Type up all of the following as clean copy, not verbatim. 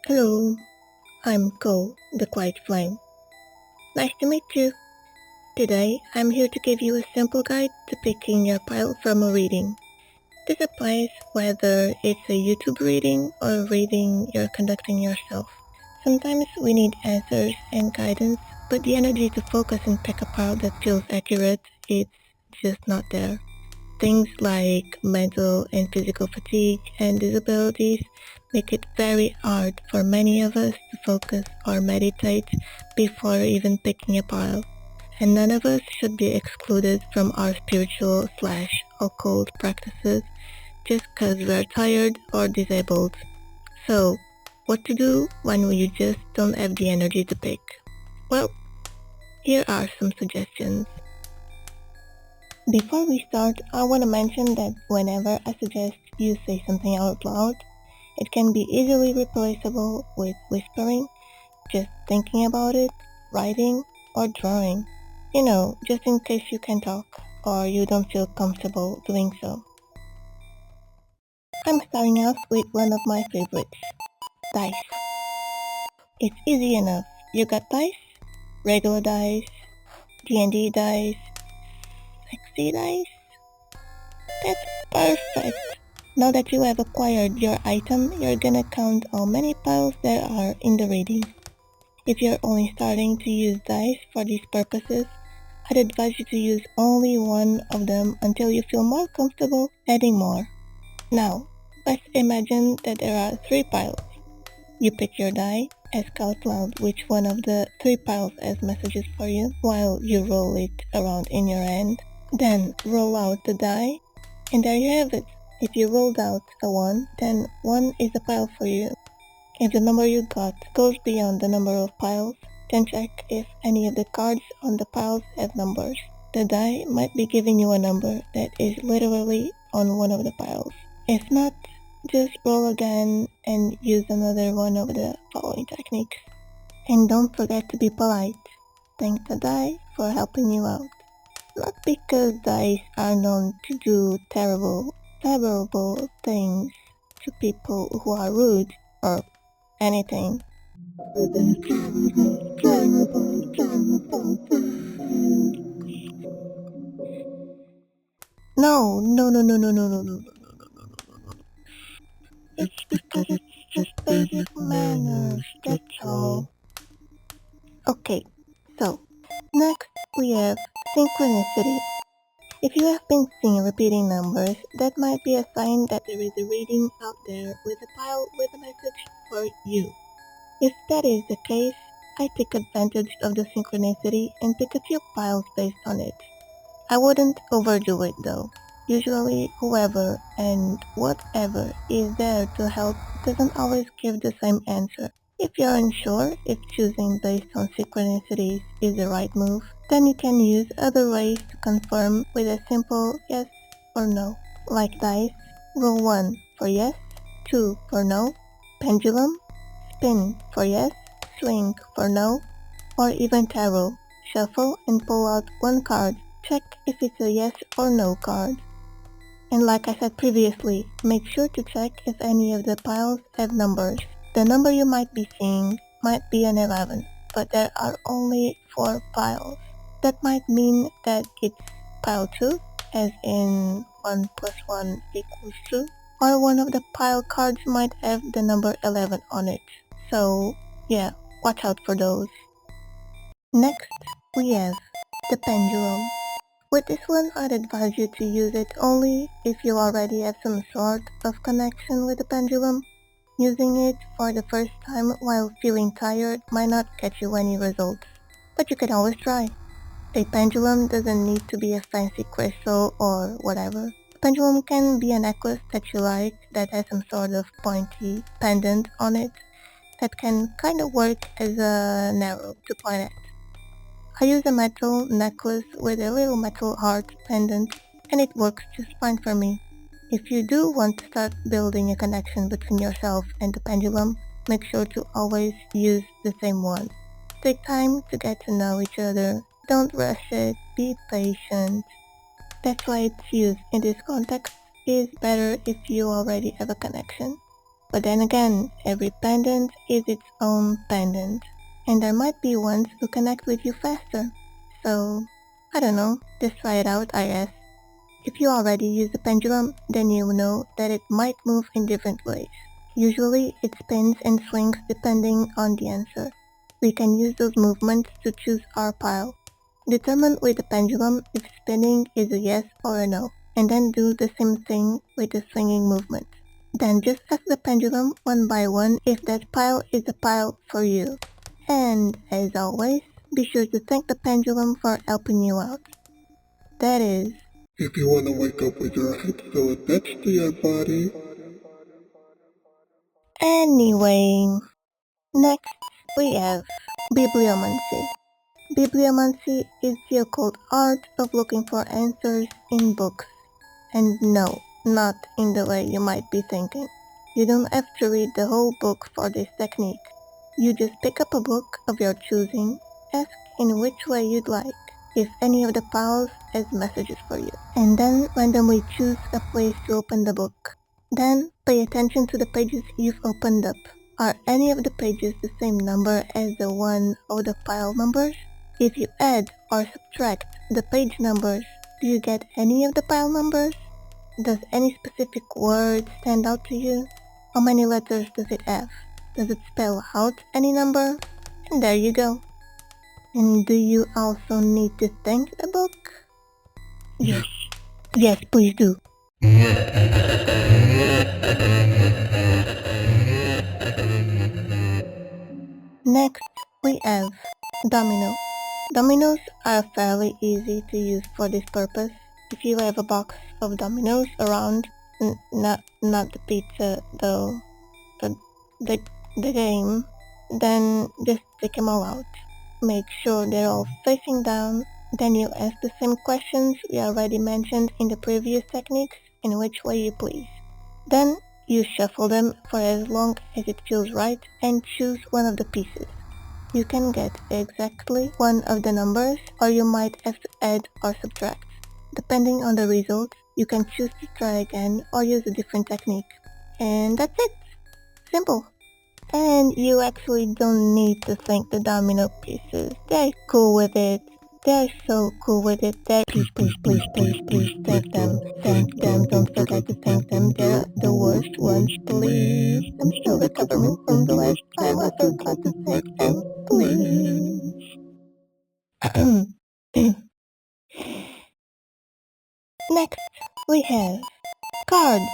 Hello, I'm Ko, the Quiet Flame. Nice to meet you. Today, I'm here to give you a simple guide to picking your pile from a reading. This applies whether it's a YouTube reading or a reading you're conducting yourself. Sometimes we need answers and guidance, but the energy to focus and pick a pile that feels accurate, it's just not there. Things like mental and physical fatigue and disabilities make it very hard for many of us to focus or meditate before even picking a pile. And none of us should be excluded from our spiritual/occult practices just because we're tired or disabled. So, what to do when you just don't have the energy to pick? Well, here are some suggestions. Before we start, I want to mention that whenever I suggest you say something out loud, it can be easily replaceable with whispering, just thinking about it, writing, or drawing. Just in case you can talk or you don't feel comfortable doing so. I'm starting off with one of my favorites, dice. It's easy enough. You got dice, regular dice, D&D dice, sexy dice. That's perfect. Now that you have acquired your item, you're gonna count how many piles there are in the reading. If you're only starting to use dice for these purposes, I'd advise you to use only one of them until you feel more comfortable adding more. Now, let's imagine that there are 3 piles. You pick your die, ask out loud which one of the 3 piles has messages for you while you roll it around in your hand. Then roll out the die, and there you have it. If you rolled out a 1, then 1 is a pile for you. If the number you got goes beyond the number of piles, then check if any of the cards on the piles have numbers. The die might be giving you a number that is literally on one of the piles. If not, just roll again and use another one of the following techniques. And don't forget to be polite. Thank the die for helping you out. Not because dice are known to do terrible things to people who are rude or anything. No. It's because it's just basic manners, that's all. Okay, so next we have synchronicity. If you have been seeing repeating numbers, that might be a sign that there is a reading out there with a pile with a message for you. If that is the case, I take advantage of the synchronicity and pick a few piles based on it. I wouldn't overdo it though. Usually whoever and whatever is there to help doesn't always give the same answer. If you're unsure if choosing based on synchronicities is the right move, then you can use other ways to confirm with a simple yes or no. Like dice, roll 1 for yes, 2 for no, pendulum, spin for yes, swing for no, or even tarot. Shuffle and pull out one card. Check if it's a yes or no card. And like I said previously, make sure to check if any of the piles have numbers. The number you might be seeing might be an 11, but there are only 4 piles. That might mean that it's pile 2, as in 1 plus 1 equals 2, or one of the pile cards might have the number 11 on it. So yeah, watch out for those. Next, we have the pendulum. With this one, I'd advise you to use it only if you already have some sort of connection with the pendulum. Using it for the first time while feeling tired might not get you any results, but you can always try. A pendulum doesn't need to be a fancy crystal or whatever. A pendulum can be a necklace that you like that has some sort of pointy pendant on it that can kind of work as an arrow to point at. I use a metal necklace with a little metal heart pendant and it works just fine for me. If you do want to start building a connection between yourself and the pendulum, make sure to always use the same one. Take time to get to know each other. Don't rush it. Be patient. That's why its use in this context is better if you already have a connection. But then again, every pendant is its own pendant, and there might be ones who connect with you faster. So, I don't know, just try it out, I guess. If you already use the pendulum, then you know that it might move in different ways. Usually, it spins and swings depending on the answer. We can use those movements to choose our pile. Determine with the pendulum if spinning is a yes or a no, and then do the same thing with the swinging movement. Then just ask the pendulum one by one if that pile is a pile for you. And as always, be sure to thank the pendulum for helping you out. That is, if you want to wake up with your head still attached to your body. anyway. Next, we have bibliomancy. Bibliomancy is the occult art of looking for answers in books. And no, not in the way you might be thinking. You don't have to read the whole book for this technique. You just pick up a book of your choosing, ask in which way you'd like, if any of the piles has messages for you, and then randomly choose a place to open the book. Then pay attention to the pages you've opened up. Are any of the pages the same number as the one of the pile numbers? If you add or subtract the page numbers, do you get any of the pile numbers? Does any specific word stand out to you? How many letters does it have? Does it spell out any number? And there you go. And do you also need to thank the book? Yes. Yes, please do. Next, we have domino. Dominoes are fairly easy to use for this purpose. If you have a box of dominoes around, not the pizza though, but the game, then just take them all out. Make sure they're all facing down. Then you ask the same questions we already mentioned in the previous techniques in which way you please. Then you shuffle them for as long as it feels right and choose one of the pieces. You can get exactly one of the numbers or you might have to add or subtract. Depending on the result, you can choose to try again or use a different technique. And that's it. Simple. And you actually don't need to thank the domino pieces. They're cool with it. They're so cool with it. Please thank them. Thank them. Don't forget to thank them. They're the worst ones, please. I'm still recovering from the last time I forgot to thank them. Please. Next, we have cards.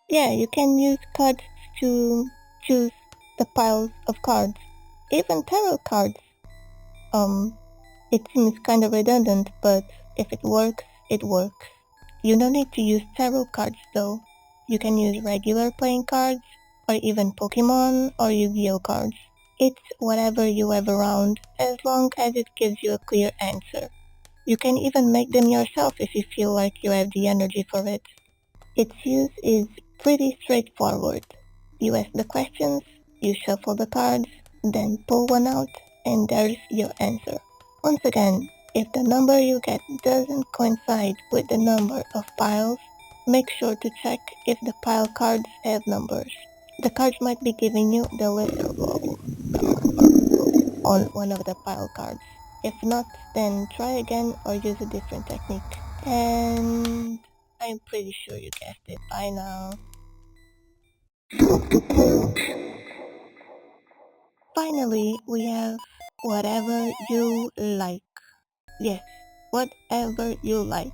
Yeah, you can use cards to choose the piles of cards. Even tarot cards. It seems kind of redundant, but if it works, it works. You don't need to use tarot cards though. You can use regular playing cards, or even Pokemon or Yu-Gi-Oh cards. It's whatever you have around, as long as it gives you a clear answer. You can even make them yourself if you feel like you have the energy for it. Its use is pretty straightforward. You ask the questions, you shuffle the cards, then pull one out, and there's your answer. Once again, if the number you get doesn't coincide with the number of piles, make sure to check if the pile cards have numbers. The cards might be giving you the letter O on one of the pile cards. If not, then try again or use a different technique. And I'm pretty sure you guessed it by now. Finally, we have whatever you like. Yes, whatever you like.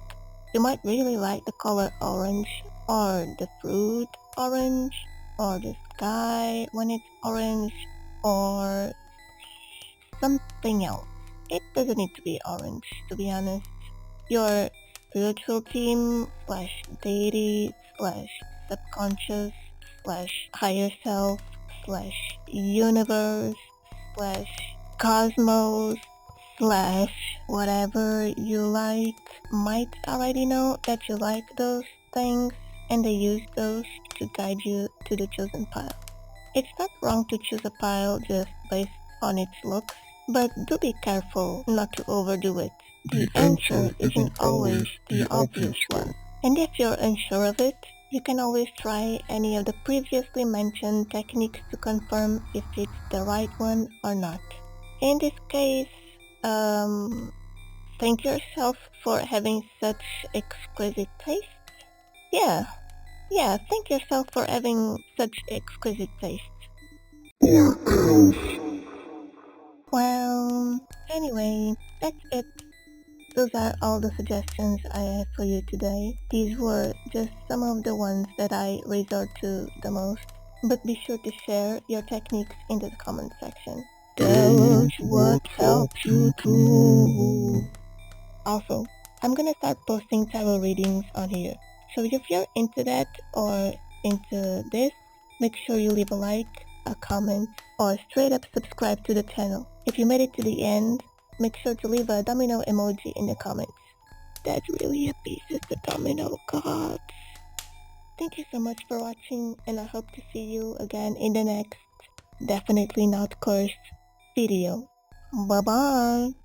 You might really like the color orange, or the fruit orange, or the sky when it's orange, or something else. It doesn't need to be orange, to be honest. Your spiritual team slash deity slash subconscious slash higher self slash universe slash cosmos slash whatever you like might already know that you like those things, and they use those to guide you to the chosen pile. It's not wrong to choose a pile just based on its looks, but do be careful not to overdo it. The answer isn't always the obvious one. And if you're unsure of it, you can always try any of the previously mentioned techniques to confirm if it's the right one or not. In this case, thank yourself for having such exquisite taste. Yeah, thank yourself for having such exquisite taste. Or else. Well, anyway, that's it. Those are all the suggestions I have for you today. These were just some of the ones that I resort to the most. But be sure to share your techniques in the comment section. Tell us what helped you too. Also, I'm gonna start posting tarot readings on here. So if you're into that or into this, make sure you leave a like, a comment, or straight up subscribe to the channel. If you made it to the end, make sure to leave a domino emoji in the comments. That really appeases the domino gods. Thank you so much for watching, and I hope to see you again in the next Definitely Not Cursed video. Bye bye!